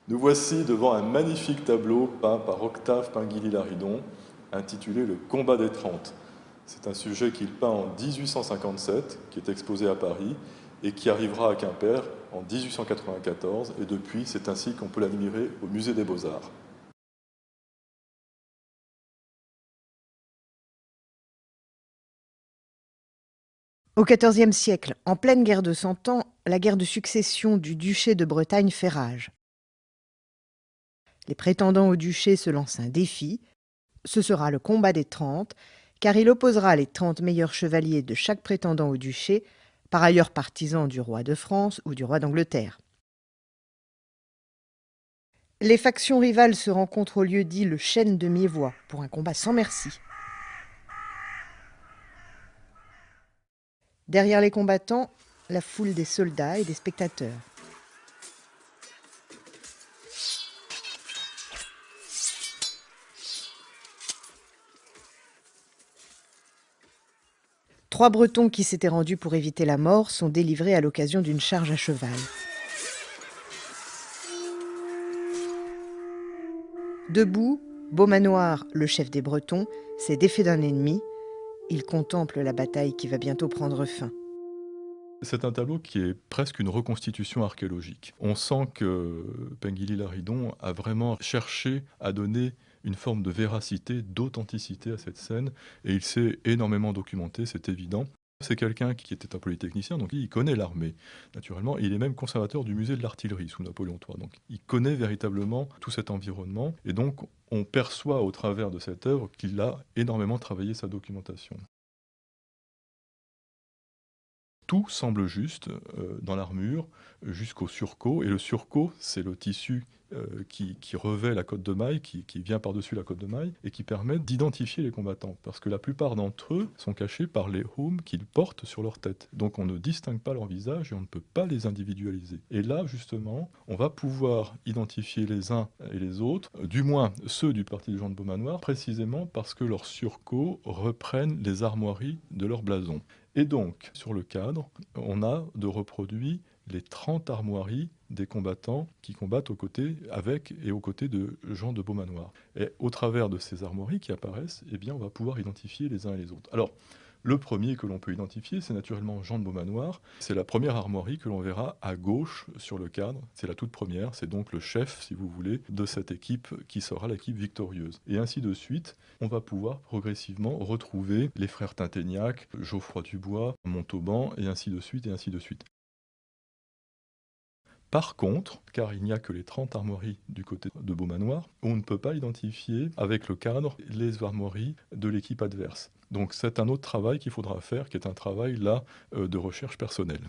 Nous voici devant un magnifique tableau peint par Octave Pinguilly-Laridon, intitulé Le combat des Trente. C'est un sujet qu'il peint en 1857, qui est exposé à Paris, et qui arrivera à Quimper en 1894, et depuis, c'est ainsi qu'on peut l'admirer au Musée des Beaux-Arts. Au XIVe siècle, en pleine guerre de Cent Ans, la guerre de succession du duché de Bretagne fait rage. Les prétendants au duché se lancent un défi. Ce sera le combat des 30, car il opposera les 30 meilleurs chevaliers de chaque prétendant au duché, par ailleurs partisans du roi de France ou du roi d'Angleterre. Les factions rivales se rencontrent au lieu dit le Chêne de Miévois pour un combat sans merci. Derrière les combattants, la foule des soldats et des spectateurs. Trois Bretons qui s'étaient rendus pour éviter la mort sont délivrés à l'occasion d'une charge à cheval. Debout, Beaumanoir, le chef des Bretons, s'est défait d'un ennemi. Il contemple la bataille qui va bientôt prendre fin. C'est un tableau qui est presque une reconstitution archéologique. On sent que Pinguilly-Laridon a vraiment cherché à donner une forme de véracité, d'authenticité à cette scène, et il s'est énormément documenté, c'est évident. C'est quelqu'un qui était un polytechnicien, donc il connaît l'armée, naturellement, et il est même conservateur du musée de l'artillerie sous Napoléon III. Donc il connaît véritablement tout cet environnement, et donc on perçoit au travers de cette œuvre qu'il a énormément travaillé sa documentation. Tout semble juste dans l'armure jusqu'au surcot. Et le surcot, c'est le tissu qui revêt la cotte de maille, qui vient par-dessus la cotte de maille, et qui permet d'identifier les combattants. Parce que la plupart d'entre eux sont cachés par les haumes qu'ils portent sur leur tête. Donc on ne distingue pas leur visage et on ne peut pas les individualiser. Et là, justement, on va pouvoir identifier les uns et les autres, du moins ceux du parti de Jean de Beaumanoir, précisément parce que leurs surcots reprennent les armoiries de leur blason. Et donc, sur le cadre, on a de reproduit les 30 armoiries des combattants qui combattent avec et aux côtés de Jean de Beaumanoir. Et au travers de ces armoiries qui apparaissent, eh bien, on va pouvoir identifier les uns et les autres. Alors, le premier que l'on peut identifier, c'est naturellement Jean de Beaumanoir. C'est la première armoirie que l'on verra à gauche sur le cadre. C'est la toute première, c'est donc le chef, si vous voulez, de cette équipe qui sera l'équipe victorieuse. Et ainsi de suite, on va pouvoir progressivement retrouver les frères Tinténiac, Geoffroy Dubois, Montauban, et ainsi de suite, et ainsi de suite. Par contre, car il n'y a que les 30 armoiries du côté de Beaumanoir, on ne peut pas identifier avec le cadre les armoiries de l'équipe adverse. Donc c'est un autre travail qu'il faudra faire, qui est un travail là de recherche personnelle.